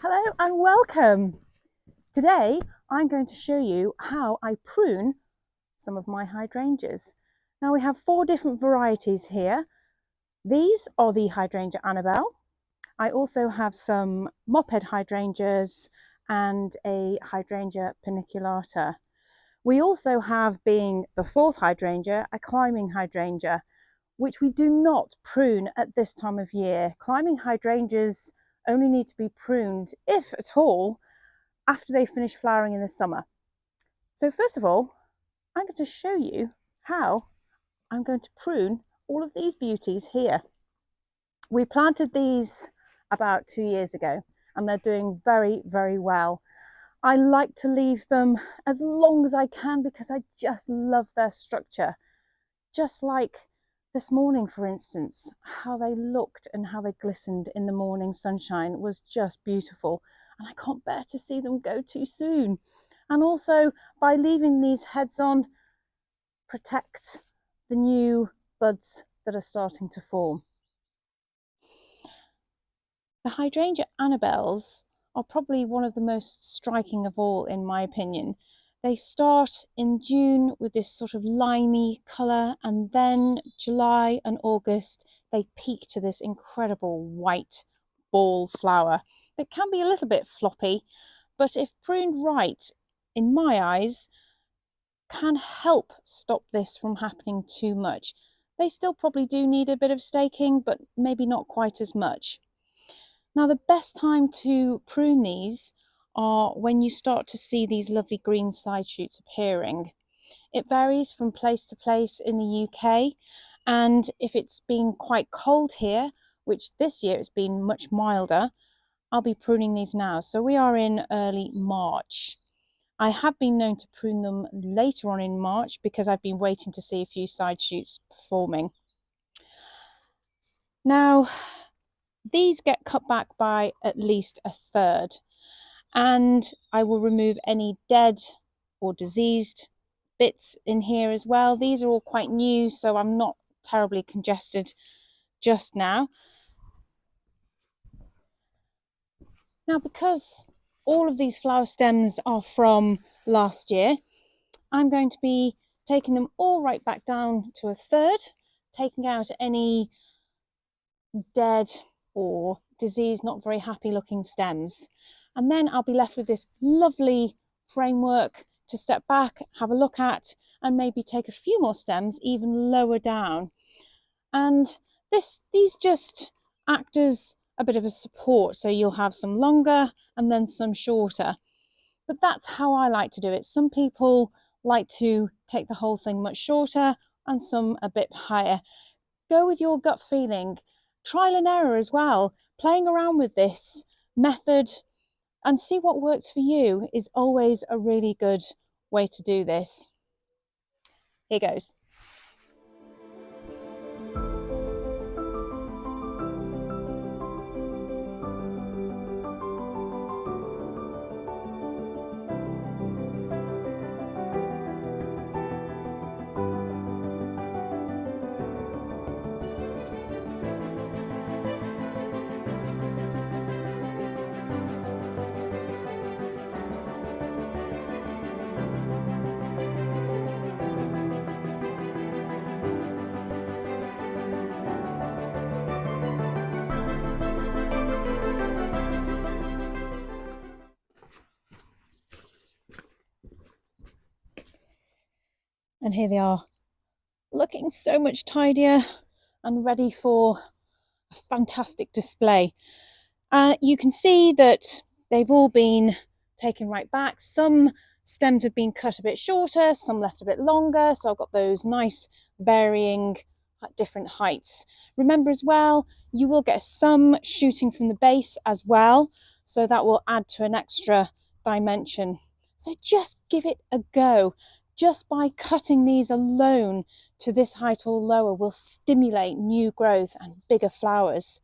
Hello and welcome. Today I'm going to show you how I prune some of my hydrangeas. Now we have 4 different varieties here. These are the Hydrangea Annabelle. I also have some mophead hydrangeas and a hydrangea paniculata. We also have, being the 4th hydrangea, a climbing hydrangea, which we do not prune at this time of year. Climbing hydrangeas only need to be pruned, if at all, after they finish flowering in the summer. So first of all, I'm going to show you how I'm going to prune all of these beauties here. We planted these about 2 years ago and they're doing very, very well. I like to leave them as long as I can because I just love their structure. Just like this morning, for instance, how they looked and how they glistened in the morning sunshine was just beautiful. And I can't bear to see them go too soon. And also, by leaving these heads on, protects the new buds that are starting to form. The Hydrangea Annabelles are probably one of the most striking of all, in my opinion. They start in June with this sort of limey colour, and then July and August they peak to this incredible white ball flower. It can be a little bit floppy, but if pruned right, in my eyes, can help stop this from happening too much. They still probably do need a bit of staking, but maybe not quite as much. Now, the best time to prune these are when you start to see these lovely green side shoots appearing. It varies from place to place in the UK, and if it's been quite cold here, which this year it's been much milder, I'll be pruning these now. So we are in early March. I have been known to prune them later on in March because I've been waiting to see a few side shoots performing. Now, these get cut back by at least a third, and I will remove any dead or diseased bits in here as well. These are all quite new, so I'm not terribly congested just now. Now, because all of these flower stems are from last year, I'm going to be taking them all right back down to a third, taking out any dead or diseased, not very happy looking stems. And then I'll be left with this lovely framework to step back, have a look at, and maybe take a few more stems even lower down. And these just act as a bit of a support. So you'll have some longer and then some shorter. But that's how I like to do it. Some people like to take the whole thing much shorter and some a bit higher. Go with your gut feeling. Trial and error as well. Playing around with this method and see what works for you is always a really good way to do this. Here goes. And here they are, looking so much tidier and ready for a fantastic display. You can see that they've all been taken right back. Some stems have been cut a bit shorter, some left a bit longer. So I've got those nice varying at different heights. Remember as well, you will get some shooting from the base as well. So that will add to an extra dimension. So just give it a go. Just by cutting these alone to this height or lower will stimulate new growth and bigger flowers.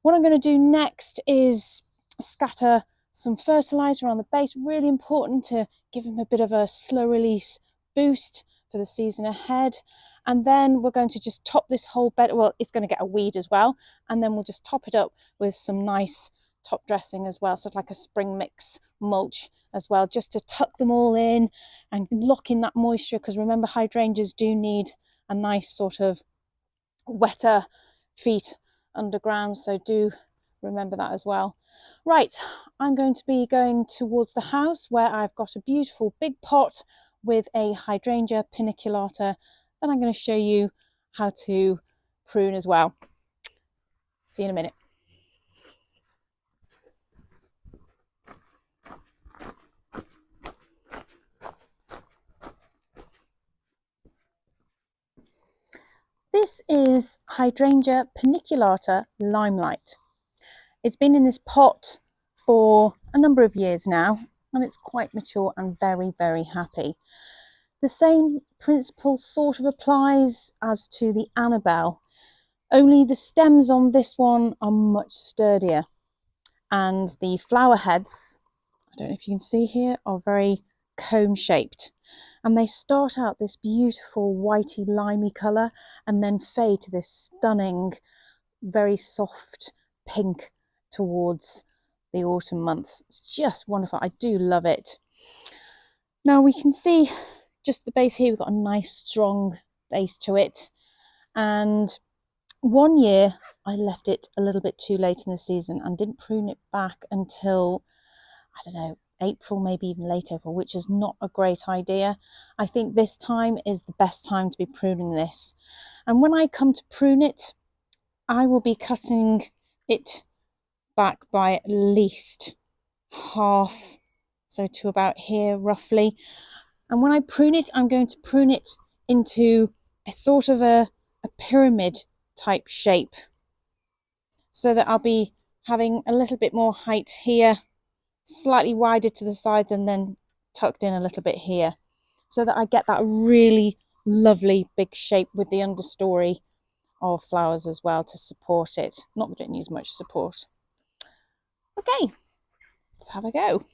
What I'm going to do next is scatter some fertilizer on the base. Really important to give them a bit of a slow release boost for the season ahead. And then we're going to just top this whole bed. Well, it's going to get a weed as well. And then we'll just top it up with some nice top dressing as well, sort of like a spring mix mulch as well, just to tuck them all in and lock in that moisture, because remember, hydrangeas do need a nice sort of wetter feet underground, so do remember that as well. Right, I'm going to be going towards the house where I've got a beautiful big pot with a hydrangea paniculata that I'm going to show you how to prune as well. See you in a minute. This is Hydrangea Paniculata Limelight. It's been in this pot for a number of years now, and it's quite mature and very, very happy. The same principle sort of applies as to the Annabel, only the stems on this one are much sturdier, and the flower heads, I don't know if you can see here, are very cone shaped. And they start out this beautiful whitey limey colour and then fade to this stunning, very soft pink towards the autumn months. It's just wonderful. I do love it. Now we can see just the base here, we've got a nice strong base to it. And one year I left it a little bit too late in the season and didn't prune it back until, I don't know, April, maybe even late April, which is not a great idea. I think this time is the best time to be pruning this. And when I come to prune it, I will be cutting it back by at least half, so to about here roughly. And when I prune it, I'm going to prune it into a sort of a pyramid type shape, so that I'll be having a little bit more height here, slightly wider to the sides, and then tucked in a little bit here, so that I get that really lovely big shape with the understory of flowers as well to support it. Not that it needs much support. Okay, let's have a go.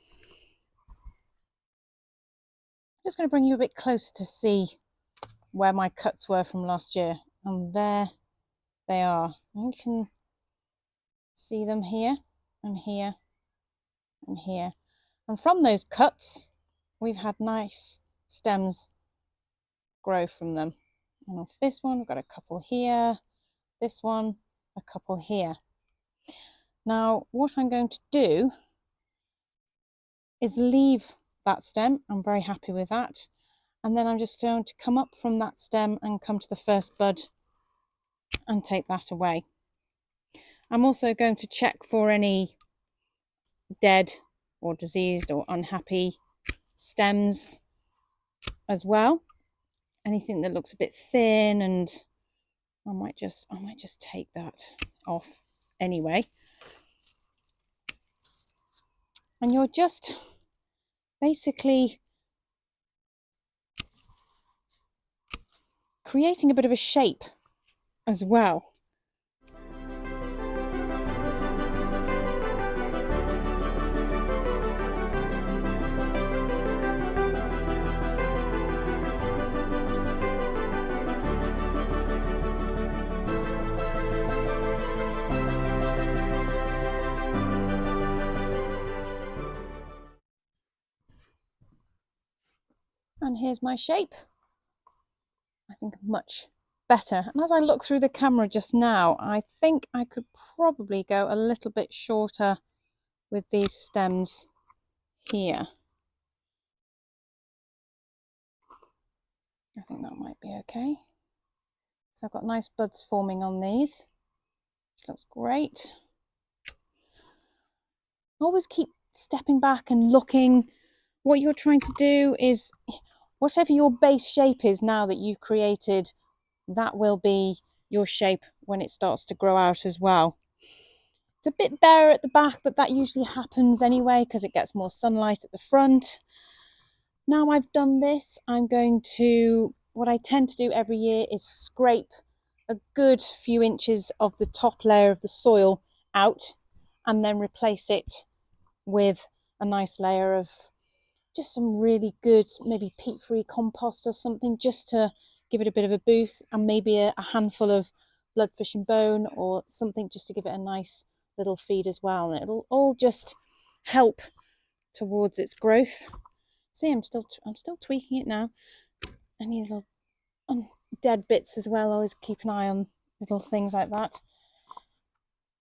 I'm just going to bring you a bit closer to see where my cuts were from last year, and there they are. You can see them here and here and here. And from those cuts, we've had nice stems grow from them. And off this one, we've got a couple here, this one, a couple here. Now, what I'm going to do is leave that stem. I'm very happy with that. And then I'm just going to come up from that stem and come to the first bud and take that away. I'm also going to check for any dead or diseased or unhappy stems as well. Anything that looks a bit thin, and I might just take that off anyway. And you're just basically creating a bit of a shape as well. And here's my shape. I think much better. And as I look through the camera just now, I think I could probably go a little bit shorter with these stems here. I think that might be okay. So I've got nice buds forming on these, which looks great. Always keep stepping back and looking. What you're trying to do is, whatever your base shape is now that you've created, that will be your shape when it starts to grow out as well. It's a bit bare at the back, but that usually happens anyway because it gets more sunlight at the front. Now I've done this, I'm going to, what I tend to do every year is scrape a good few inches of the top layer of the soil out and then replace it with a nice layer of just some really good, maybe peat-free compost or something, just to give it a bit of a boost, and maybe a handful of bloodfish and bone or something just to give it a nice little feed as well, and it'll all just help towards its growth. See, I'm still tweaking it now. Any little dead bits as well, always keep an eye on little things like that.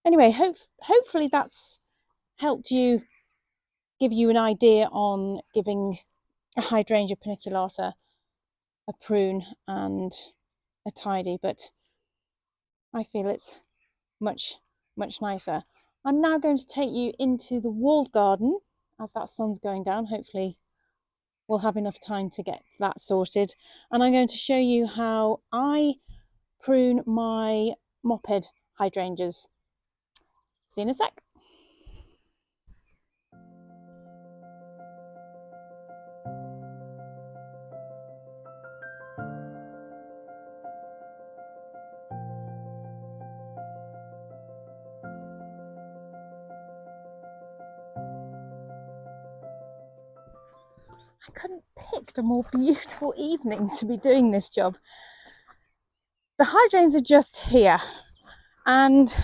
Anyway, hopefully that's helped you, give you an idea on giving a hydrangea paniculata a prune and a tidy, but I feel it's much nicer. I'm now going to take you into the walled garden as that sun's going down. Hopefully we'll have enough time to get that sorted, and I'm going to show you how I prune my mophead hydrangeas. See you in a sec. I couldn't have picked a more beautiful evening to be doing this job. The hydrangeas are just here and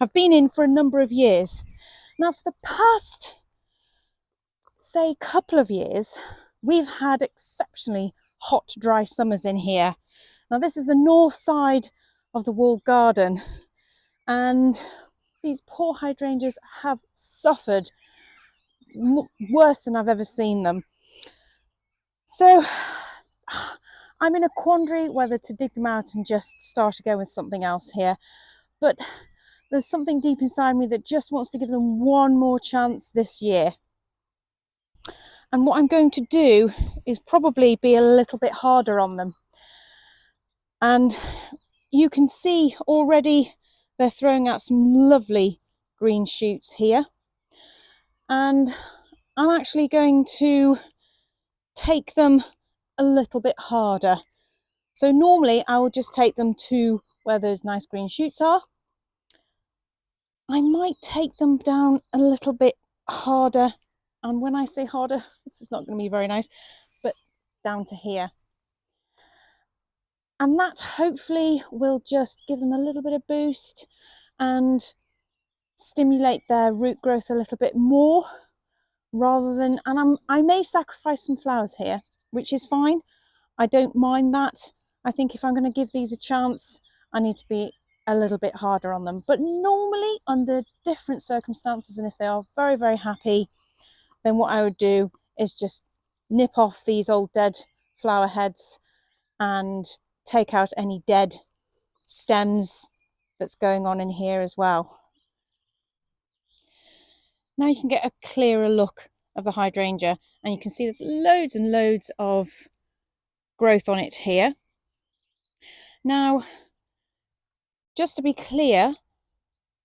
have been in for a number of years. Now, for the past, say, couple of years, we've had exceptionally hot, dry summers in here. Now, this is the north side of the walled garden, and these poor hydrangeas have suffered worse than I've ever seen them. So I'm in a quandary whether to dig them out and just start again with something else here. But there's something deep inside me that just wants to give them one more chance this year. And what I'm going to do is probably be a little bit harder on them. And you can see already they're throwing out some lovely green shoots here. And I'm actually going to take them a little bit harder. So normally I will just take them to where those nice green shoots are. I might take them down a little bit harder, and when I say harder, this is not going to be very nice, but down to here. And that hopefully will just give them a little bit of boost and stimulate their root growth a little bit more, rather than, and I may sacrifice some flowers here, which is fine. I don't mind that. I think if I'm going to give these a chance, I need to be a little bit harder on them. But normally, under different circumstances, and if they are very, very happy, then what I would do is just nip off these old dead flower heads and take out any dead stems that's going on in here as well. Now you can get a clearer look of the hydrangea, and you can see there's loads and loads of growth on it here. Now, just to be clear,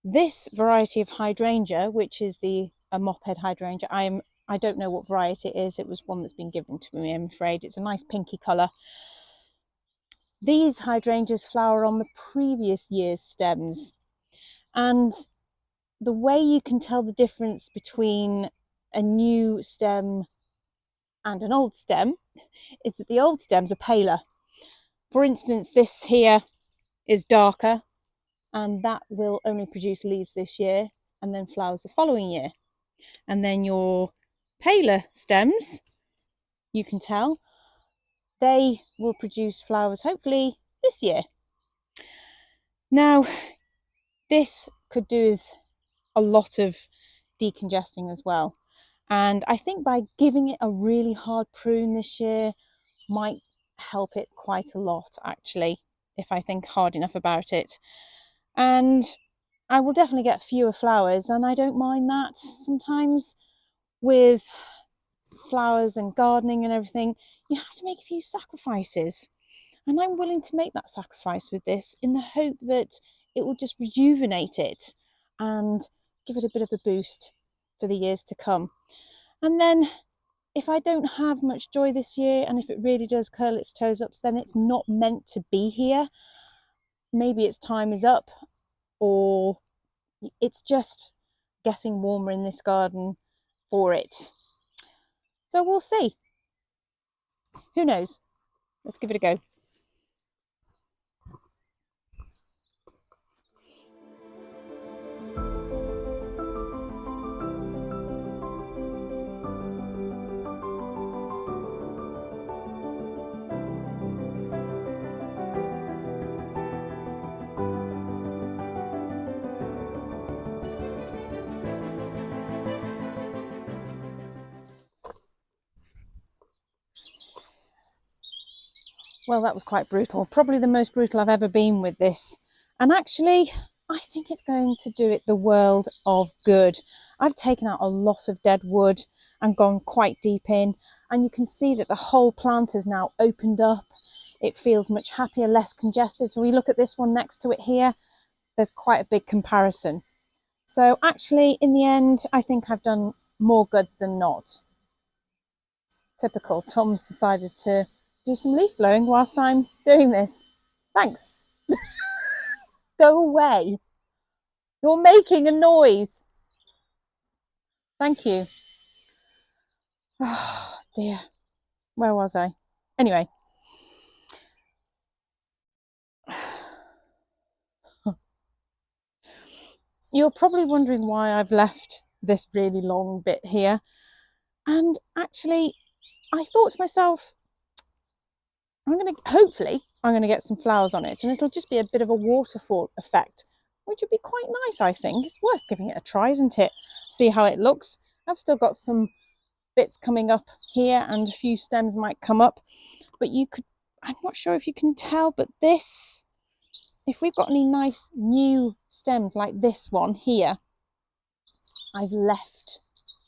this variety of hydrangea, which is a mophead hydrangea, I don't know what variety it is. It was one that's been given to me, I'm afraid. It's a nice pinky colour. These hydrangeas flower on the previous year's stems, and the way you can tell the difference between a new stem and an old stem is that the old stems are paler. For instance, this here is darker, and that will only produce leaves this year and then flowers the following year. And then your paler stems, you can tell, they will produce flowers hopefully this year. Now, this could do with a lot of decongesting as well. And I think by giving it a really hard prune this year might help it quite a lot, actually, if I think hard enough about it. And I will definitely get fewer flowers, and I don't mind that. Sometimes with flowers and gardening and everything, you have to make a few sacrifices. And I'm willing to make that sacrifice with this in the hope that it will just rejuvenate it and give it a bit of a boost for the years to come. And then if I don't have much joy this year, and if it really does curl its toes up, then it's not meant to be here. Maybe its time is up, or it's just getting warmer in this garden for it. So we'll see. Who knows? Let's give it a go. Well, that was quite brutal. Probably the most brutal I've ever been with this. And actually, I think it's going to do it the world of good. I've taken out a lot of dead wood and gone quite deep in. And you can see that the whole plant is now opened up. It feels much happier, less congested. So we look at this one next to it here, there's quite a big comparison. So actually, in the end, I think I've done more good than not. Typical, Tom's decided to do some leaf blowing whilst I'm doing this. Thanks. Go away. You're making a noise. Thank you. Oh dear. Where was I? Anyway. You're probably wondering why I've left this really long bit here. And actually, I thought to myself, hopefully, I'm going to get some flowers on it and it'll just be a bit of a waterfall effect, which would be quite nice, I think. It's worth giving it a try, isn't it? See how it looks. I've still got some bits coming up here and a few stems might come up, but I'm not sure if you can tell, but this, if we've got any nice new stems like this one here, I've left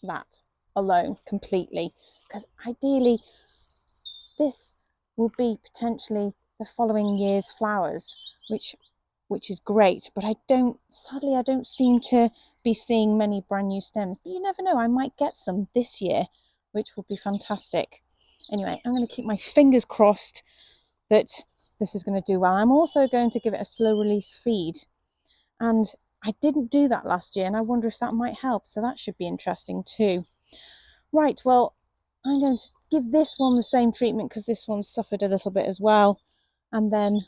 that alone completely, because ideally this will be potentially the following year's flowers, which is great. But sadly I don't seem to be seeing many brand new stems, but you never know, I might get some this year, which would be fantastic. Anyway, I'm going to keep my fingers crossed that this is going to do well. I'm also going to give it a slow release feed, and I didn't do that last year, and I wonder if that might help, so that should be interesting too. Right, well, I'm going to give this one the same treatment because this one suffered a little bit as well, and then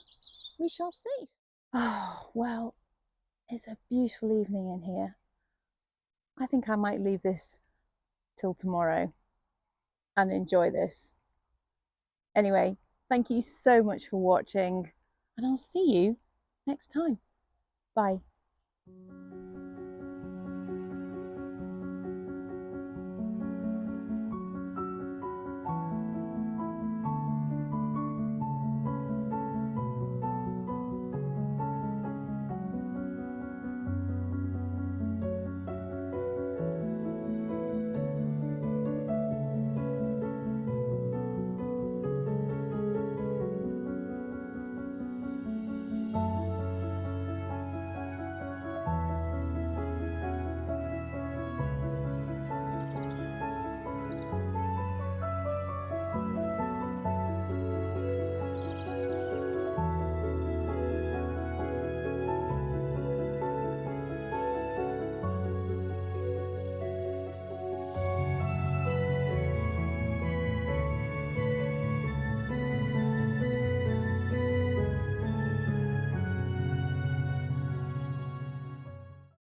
we shall see. Oh, well, it's a beautiful evening in here. I think I might leave this till tomorrow and enjoy this. Anyway, thank you so much for watching, and I'll see you next time. Bye.